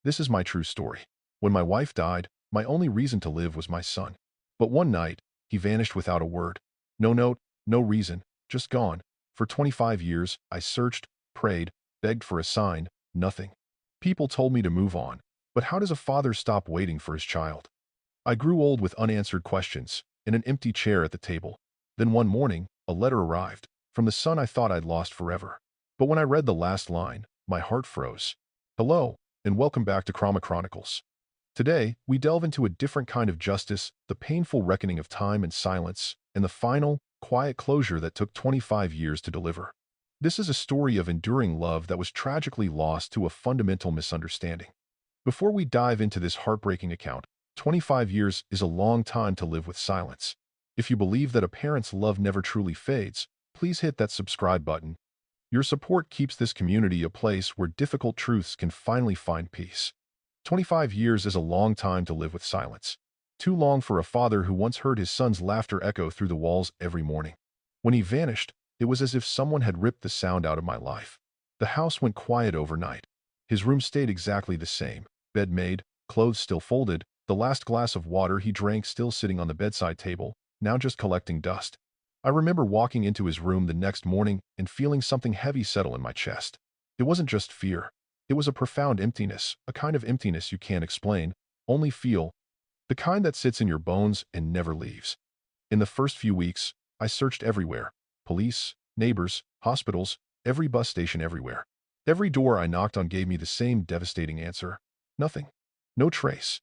This is my true story. When my wife died, my only reason to live was my son. But one night, he vanished without a word. No note, no reason, just gone. For 25 years, I searched, prayed, begged for a sign, nothing. People told me to move on. But how does a father stop waiting for his child? I grew old with unanswered questions, in an empty chair at the table. Then one morning, a letter arrived, from the son I thought I'd lost forever. But when I read the last line, my heart froze. Hello, and welcome back to Chroma Chronicles. Today, we delve into a different kind of justice, the painful reckoning of time and silence, and the final, quiet closure that took 25 years to deliver. This is a story of enduring love that was tragically lost to a fundamental misunderstanding. Before we dive into this heartbreaking account, 25 years is a long time to live with silence. If you believe that a parent's love never truly fades, please hit that subscribe button. Your support keeps this community a place where difficult truths can finally find peace. 25 years is a long time to live with silence. Too long for a father who once heard his son's laughter echo through the walls every morning. When he vanished, it was as if someone had ripped the sound out of my life. The house went quiet overnight. His room stayed exactly the same. Bed made, clothes still folded, the last glass of water he drank still sitting on the bedside table, now just collecting dust. I remember walking into his room the next morning and feeling something heavy settle in my chest. It wasn't just fear. It was a profound emptiness, a kind of emptiness you can't explain, only feel, the kind that sits in your bones and never leaves. In the first few weeks, I searched everywhere. Police, neighbors, hospitals, every bus station everywhere. Every door I knocked on gave me the same devastating answer. Nothing. No trace.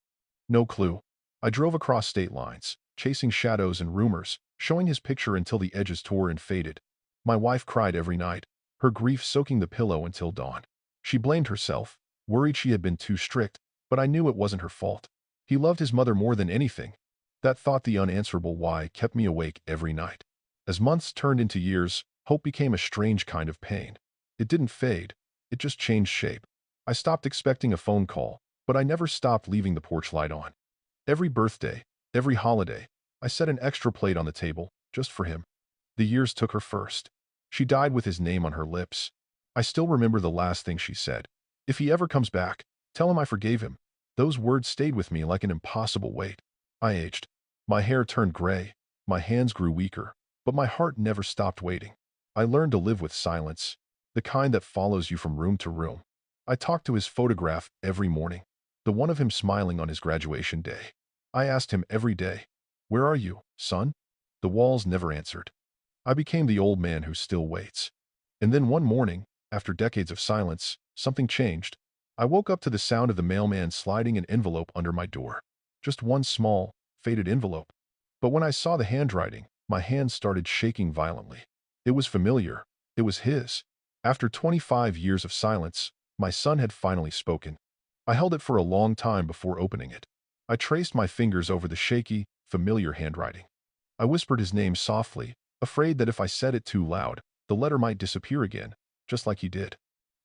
No clue. I drove across state lines, chasing shadows and rumors, showing his picture until the edges tore and faded. My wife cried every night, her grief soaking the pillow until dawn. She blamed herself, worried she had been too strict, but I knew it wasn't her fault. He loved his mother more than anything. That thought, the unanswerable why, kept me awake every night. As months turned into years, hope became a strange kind of pain. It didn't fade, it just changed shape. I stopped expecting a phone call, but I never stopped leaving the porch light on. Every birthday, every holiday, I set an extra plate on the table, just for him. The years took her first. She died with his name on her lips. I still remember the last thing she said. If he ever comes back, tell him I forgave him. Those words stayed with me like an impossible weight. I aged. My hair turned gray. My hands grew weaker. But my heart never stopped waiting. I learned to live with silence, the kind that follows you from room to room. I talked to his photograph every morning, the one of him smiling on his graduation day. I asked him every day, "Where are you, son?" The walls never answered. I became the old man who still waits. And then one morning, after decades of silence, something changed. I woke up to the sound of the mailman sliding an envelope under my door. Just one small, faded envelope. But when I saw the handwriting, my hands started shaking violently. It was familiar. It was his. After 25 years of silence, my son had finally spoken. I held it for a long time before opening it. I traced my fingers over the shaky, familiar handwriting. I whispered his name softly, afraid that if I said it too loud, the letter might disappear again, just like he did.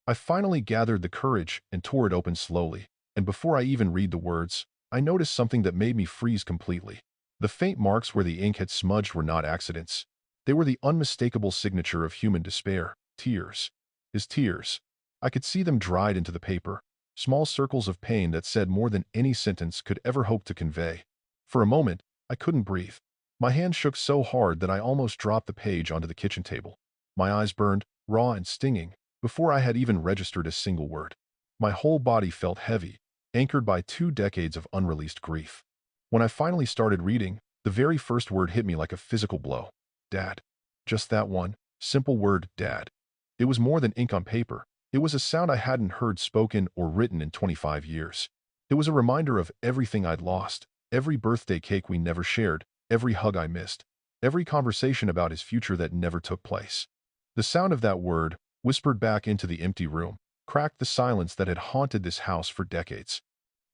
I finally gathered the courage and tore it open slowly, and before I even read the words, I noticed something that made me freeze completely. The faint marks where the ink had smudged were not accidents. They were the unmistakable signature of human despair, tears. His tears. I could see them dried into the paper, small circles of pain that said more than any sentence could ever hope to convey. For a moment, I couldn't breathe. My hand shook so hard that I almost dropped the page onto the kitchen table. My eyes burned, raw and stinging, before I had even registered a single word. My whole body felt heavy, anchored by 2 decades of unreleased grief. When I finally started reading, the very first word hit me like a physical blow. Dad. Just that one, simple word, Dad. It was more than ink on paper. It was a sound I hadn't heard spoken or written in 25 years. It was a reminder of everything I'd lost, every birthday cake we never shared, every hug I missed, every conversation about his future that never took place. The sound of that word, whispered back into the empty room, cracked the silence that had haunted this house for decades.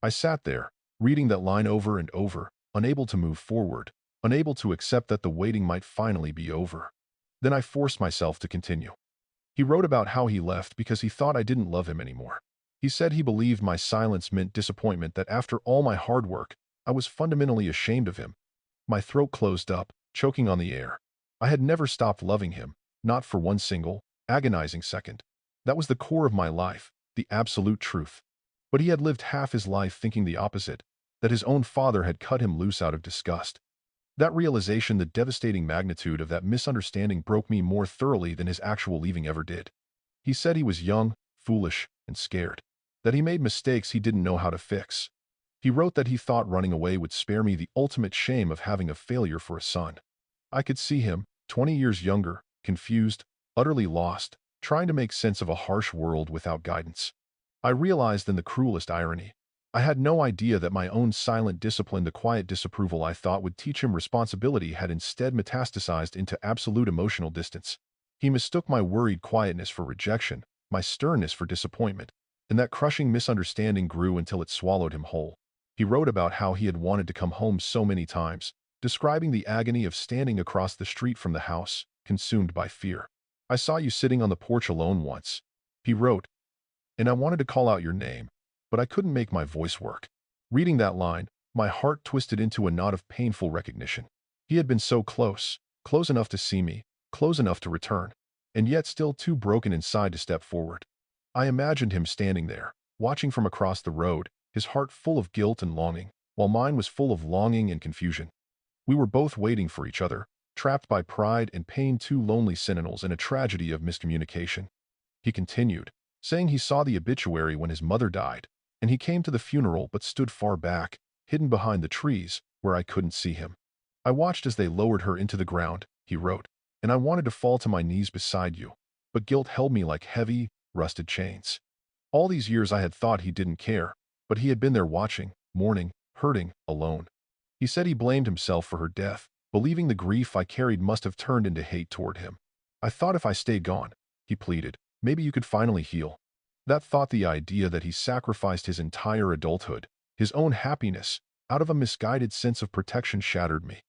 I sat there, reading that line over and over, unable to move forward, unable to accept that the waiting might finally be over. Then I forced myself to continue. He wrote about how he left because he thought I didn't love him anymore. He said he believed my silence meant disappointment, that after all my hard work, I was fundamentally ashamed of him. My throat closed up, choking on the air. I had never stopped loving him, not for one single, agonizing second. That was the core of my life, the absolute truth. But he had lived half his life thinking the opposite, that his own father had cut him loose out of disgust. That realization, the devastating magnitude of that misunderstanding, broke me more thoroughly than his actual leaving ever did. He said he was young, foolish, and scared, that he made mistakes he didn't know how to fix. He wrote that he thought running away would spare me the ultimate shame of having a failure for a son. I could see him, 20 years younger, confused, utterly lost, trying to make sense of a harsh world without guidance. I realized then the cruelest irony. I had no idea that my own silent discipline, the quiet disapproval I thought would teach him responsibility, had instead metastasized into absolute emotional distance. He mistook my worried quietness for rejection, my sternness for disappointment, and that crushing misunderstanding grew until it swallowed him whole. He wrote about how he had wanted to come home so many times, describing the agony of standing across the street from the house, consumed by fear. "I saw you sitting on the porch alone once," he wrote, "and I wanted to call out your name, but I couldn't make my voice work." Reading that line, my heart twisted into a knot of painful recognition. He had been so close, close enough to see me, close enough to return, and yet still too broken inside to step forward. I imagined him standing there, watching from across the road, his heart full of guilt and longing, while mine was full of longing and confusion. We were both waiting for each other, trapped by pride and pain, two lonely sentinels in a tragedy of miscommunication. He continued, saying he saw the obituary when his mother died, and he came to the funeral but stood far back, hidden behind the trees, where I couldn't see him. "I watched as they lowered her into the ground," he wrote, "and I wanted to fall to my knees beside you, but guilt held me like heavy, rusted chains." All these years I had thought he didn't care, but he had been there watching, mourning, hurting, alone. He said he blamed himself for her death, believing the grief I carried must have turned into hate toward him. "I thought if I stayed gone," he pleaded, "maybe you could finally heal." That thought, the idea that he sacrificed his entire adulthood, his own happiness, out of a misguided sense of protection, shattered me.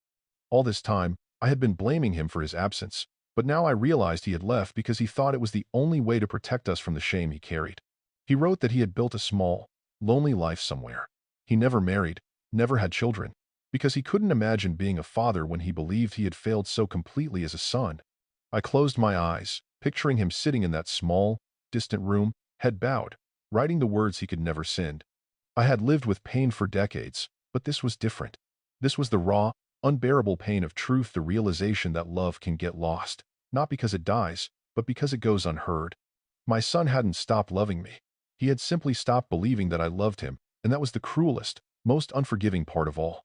All this time, I had been blaming him for his absence, but now I realized he had left because he thought it was the only way to protect us from the shame he carried. He wrote that he had built a small, lonely life somewhere. He never married, never had children, because he couldn't imagine being a father when he believed he had failed so completely as a son. I closed my eyes, picturing him sitting in that small, distant room, head bowed, writing the words he could never send. I had lived with pain for decades, but this was different. This was the raw, unbearable pain of truth, the realization that love can get lost, not because it dies, but because it goes unheard. My son hadn't stopped loving me. He had simply stopped believing that I loved him, and that was the cruelest, most unforgiving part of all.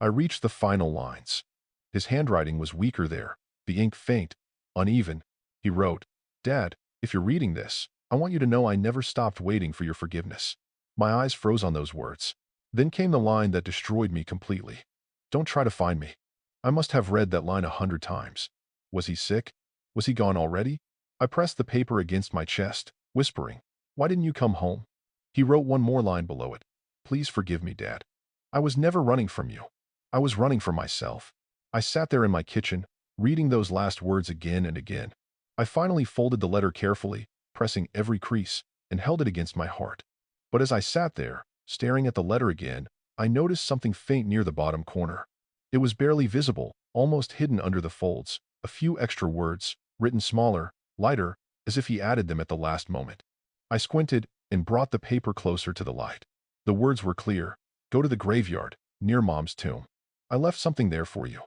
I reached the final lines. His handwriting was weaker there, the ink faint, uneven. He wrote, "Dad, if you're reading this, I want you to know I never stopped waiting for your forgiveness." My eyes froze on those words. Then came the line that destroyed me completely. "Don't try to find me." I must have read that line 100 times. Was he sick? Was he gone already? I pressed the paper against my chest, whispering, "Why didn't you come home?" He wrote one more line below it. "Please forgive me, Dad. I was never running from you. I was running from myself." I sat there in my kitchen, reading those last words again and again. I finally folded the letter carefully, pressing every crease, and held it against my heart. But as I sat there, staring at the letter again, I noticed something faint near the bottom corner. It was barely visible, almost hidden under the folds, a few extra words, written smaller, lighter, as if he added them at the last moment. I squinted and brought the paper closer to the light. The words were clear: "Go to the graveyard, near Mom's tomb. I left something there for you."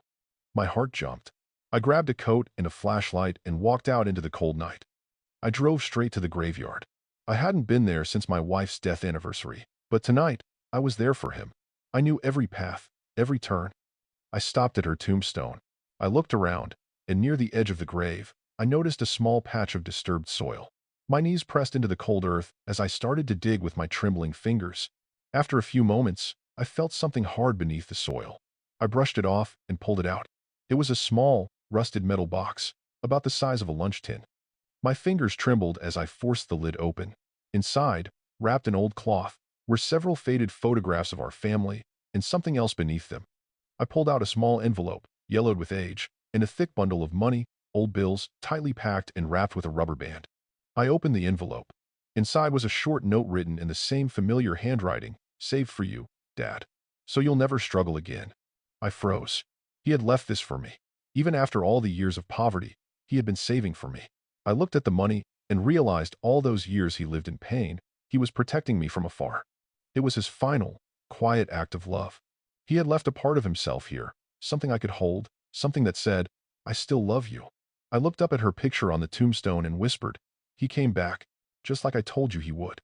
My heart jumped. I grabbed a coat and a flashlight and walked out into the cold night. I drove straight to the graveyard. I hadn't been there since my wife's death anniversary, but tonight, I was there for him. I knew every path, every turn. I stopped at her tombstone. I looked around, and near the edge of the grave, I noticed a small patch of disturbed soil. My knees pressed into the cold earth as I started to dig with my trembling fingers. After a few moments, I felt something hard beneath the soil. I brushed it off and pulled it out. It was a small, rusted metal box, about the size of a lunch tin. My fingers trembled as I forced the lid open. Inside, wrapped in old cloth, were several faded photographs of our family and something else beneath them. I pulled out a small envelope, yellowed with age, and a thick bundle of money, old bills, tightly packed and wrapped with a rubber band. I opened the envelope. Inside was a short note written in the same familiar handwriting: "Saved for you, Dad, so you'll never struggle again." I froze. He had left this for me. Even after all the years of poverty, he had been saving for me. I looked at the money and realized all those years he lived in pain, he was protecting me from afar. It was his final, quiet act of love. He had left a part of himself here, something I could hold, something that said, "I still love you." I looked up at her picture on the tombstone and whispered, "He came back, just like I told you he would."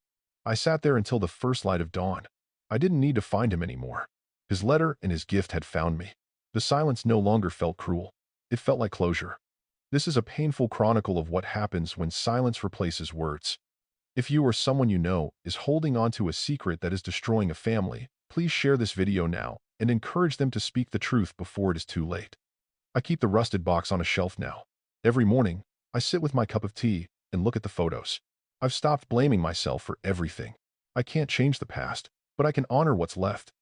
I sat there until the first light of dawn. I didn't need to find him anymore. His letter and his gift had found me. The silence no longer felt cruel. It felt like closure. This is a painful chronicle of what happens when silence replaces words. If you or someone you know is holding on to a secret that is destroying a family, please share this video now and encourage them to speak the truth before it is too late. I keep the rusted box on a shelf now. Every morning, I sit with my cup of tea and look at the photos. I've stopped blaming myself for everything. I can't change the past, but I can honor what's left.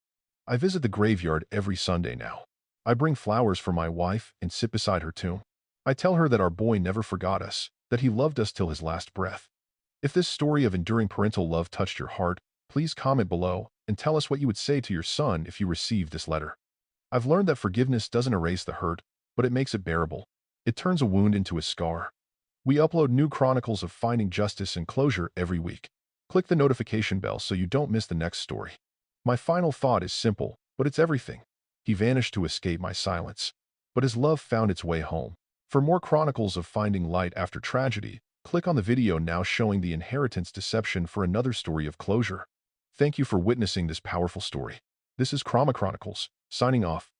I visit the graveyard every Sunday now. I bring flowers for my wife and sit beside her tomb. I tell her that our boy never forgot us, that he loved us till his last breath. If this story of enduring parental love touched your heart, please comment below and tell us what you would say to your son if you received this letter. I've learned that forgiveness doesn't erase the hurt, but it makes it bearable. It turns a wound into a scar. We upload new chronicles of finding justice and closure every week. Click the notification bell so you don't miss the next story. My final thought is simple, but it's everything. He vanished to escape my silence, but his love found its way home. For more chronicles of finding light after tragedy, click on the video now showing the inheritance deception for another story of closure. Thank you for witnessing this powerful story. This is Chroma Chronicles, signing off.